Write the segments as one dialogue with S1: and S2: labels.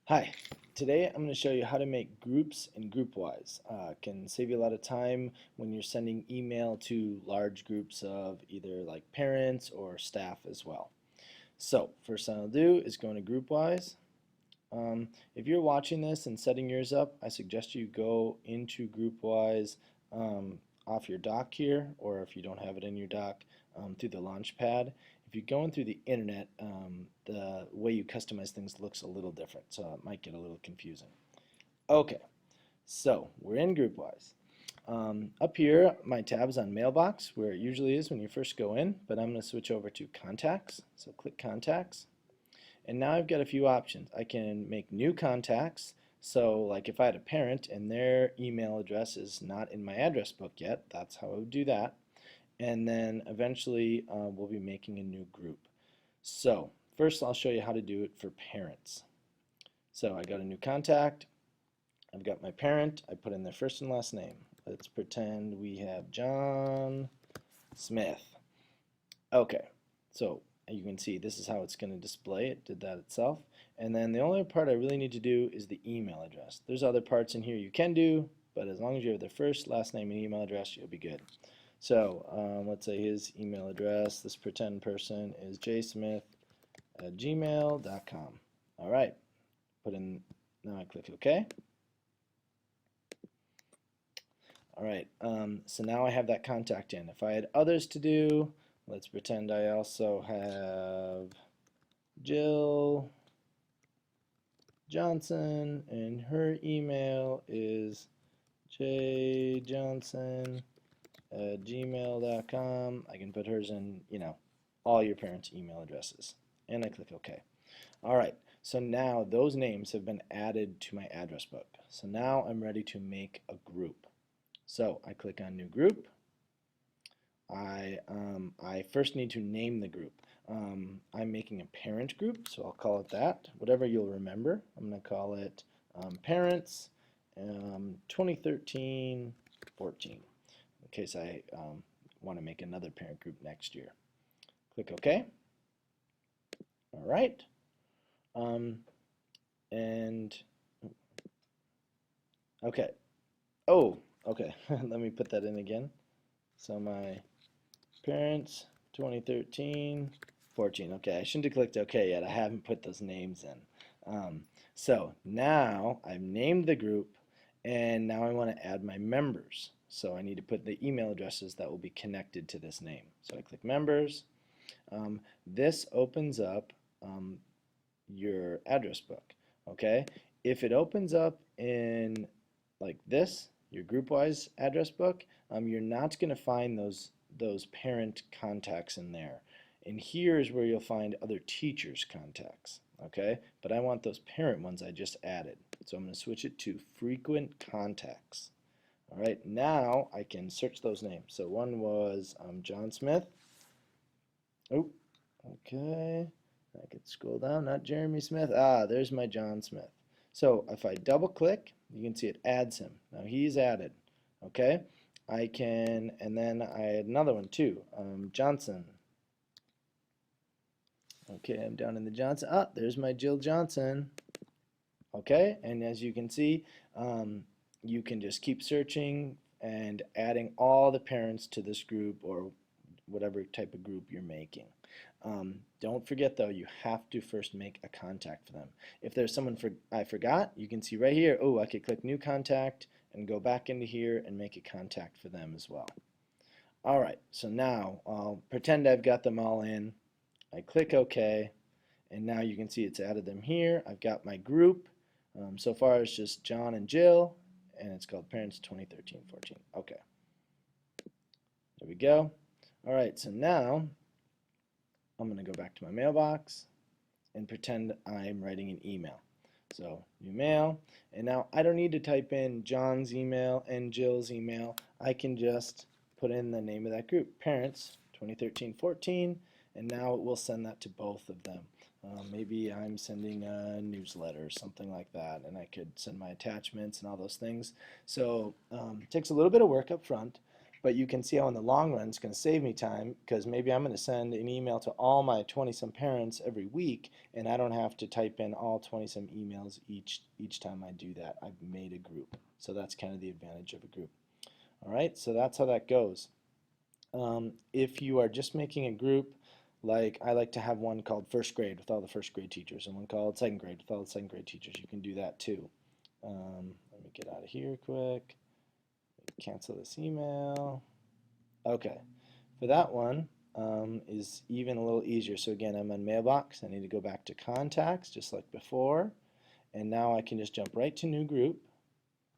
S1: Hi, today I'm going to show you how to make groups in groupwise. Can save you a lot of time when you're sending email to large groups of either like parents or staff as well. So first thing I'll do is go into groupwise. If you're watching this and setting yours up, I suggest you go into groupwise off your dock here, or if you don't have it in your dock, through the launch pad. If you're going through the internet, the way you customize things looks a little different, so it might get a little confusing. Okay, so we're in groupwise. Up here, my tab is on mailbox, where it usually is when you first go in, but I'm going to switch over to contacts. So click contacts. And now I've got a few options. I can make new contacts. So like if I had a parent and their email address is not in my address book yet, that's how I would do that. And then eventually we'll be making a new group. So first I'll show you how to do it for parents. So I got a new contact. I've got my parent. I put in their first and last name. Let's pretend we have John Smith. Okay, so you can see this is how it's going to display. It did that itself. And then the only part I really need to do is the email address. There's other parts in here you can do, but as long as you have their first, last name, and email address, you'll be good. So let's say his email address, this pretend person, is jsmith@gmail.com. All right, now I click OK. All right, so now I have that contact in. If I had others to do, let's pretend I also have Jill Johnson, and her email is jjohnson@gmail.com. I can put hers in, all your parents' email addresses. And I click OK. All right, so now those names have been added to my address book. So now I'm ready to make a group. So I click on New Group. I first need to name the group. I'm making a parent group, so I'll call it that. Whatever you'll remember. I'm going to call it Parents 2013-14 in case I want to make another parent group next year. Click OK. All right. And okay. Oh, okay. Let me put that in again. So my parents 2013-14. Okay, I shouldn't have clicked OK yet. I haven't put those names in. So now I've named the group, and now I want to add my members. So I need to put the email addresses that will be connected to this name. So I click members. This opens up your address book. Okay, if it opens up in like this, your groupwise address book, you're not going to find those parent contacts in there. And here's where you'll find other teachers' contacts. Okay, but I want those parent ones I just added. So I'm going to switch it to frequent contacts. All right, now I can search those names. So one was John Smith. Oh, okay. I could scroll down, not Jeremy Smith. Ah, there's my John Smith. So if I double click, you can see it adds him. Now he's added. Okay, I can, and then I had another one too, Johnson. Okay, I'm down in the Johnson. Ah, there's my Jill Johnson. Okay, and as you can see, you can just keep searching and adding all the parents to this group or whatever type of group you're making. Don't forget though, you have to first make a contact for them. If there's someone I forgot, you can see right here, oh, I could click new contact and go back into here and make a contact for them as well. Alright, so now I'll pretend I've got them all in. I click OK, and now you can see it's added them here. I've got my group. So far it's just John and Jill, and it's called Parents 2013-14. Okay. There we go. Alright, so now I'm going to go back to my mailbox and pretend I'm writing an email. So new mail, and now I don't need to type in John's email and Jill's email. I can just put in the name of that group, Parents 2013-14, and now it will send that to both of them. Maybe I'm sending a newsletter or something like that, and I could send my attachments and all those things. So it takes a little bit of work up front, But you can see how in the long run it's going to save me time because maybe I'm going to send an email to all my 20-some parents every week, and I don't have to type in all 20-some emails each time I do that. I've made a group. So that's kind of the advantage of a group. All right, so that's how that goes. If you are just making a group, like I like to have one called first grade with all the first grade teachers and one called second grade with all the second grade teachers. You can do that too. Let me get out of here quick. Cancel this email. Okay, for that one is even a little easier. So again, I'm on mailbox. I need to go back to contacts just like before. And now I can just jump right to new group.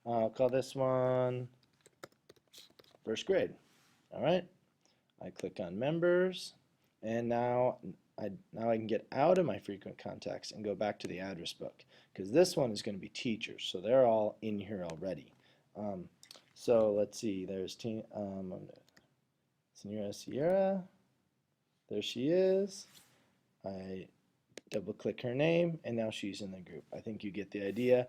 S1: I'll call this one first grade. All right. I click on members, and now I can get out of my frequent contacts and go back to the address book because this one is going to be teachers, so they're all in here already. So let's see. There's Senora Sierra. There she is. I double click her name, and now she's in the group. I think you get the idea.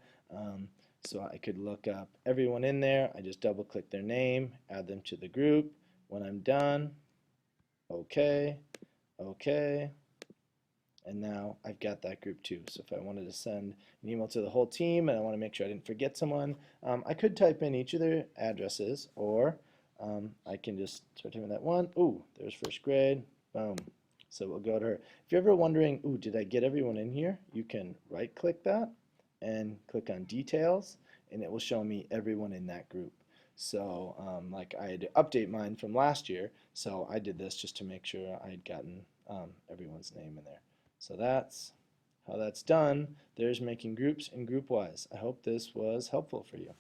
S1: So I could look up everyone in there. I just double click their name, add them to the group. When I'm done, okay, okay, and now I've got that group too. So if I wanted to send an email to the whole team and I want to make sure I didn't forget someone, I could type in each of their addresses, or I can just start typing that one. Ooh, there's first grade. Boom. So we'll go to her. If you're ever wondering, ooh, did I get everyone in here? You can right click that and click on details, and it will show me everyone in that group. So like I had to update mine from last year, so I did this just to make sure I had gotten everyone's name in there. So that's how that's done. There's making groups and groupwise. I hope this was helpful for you.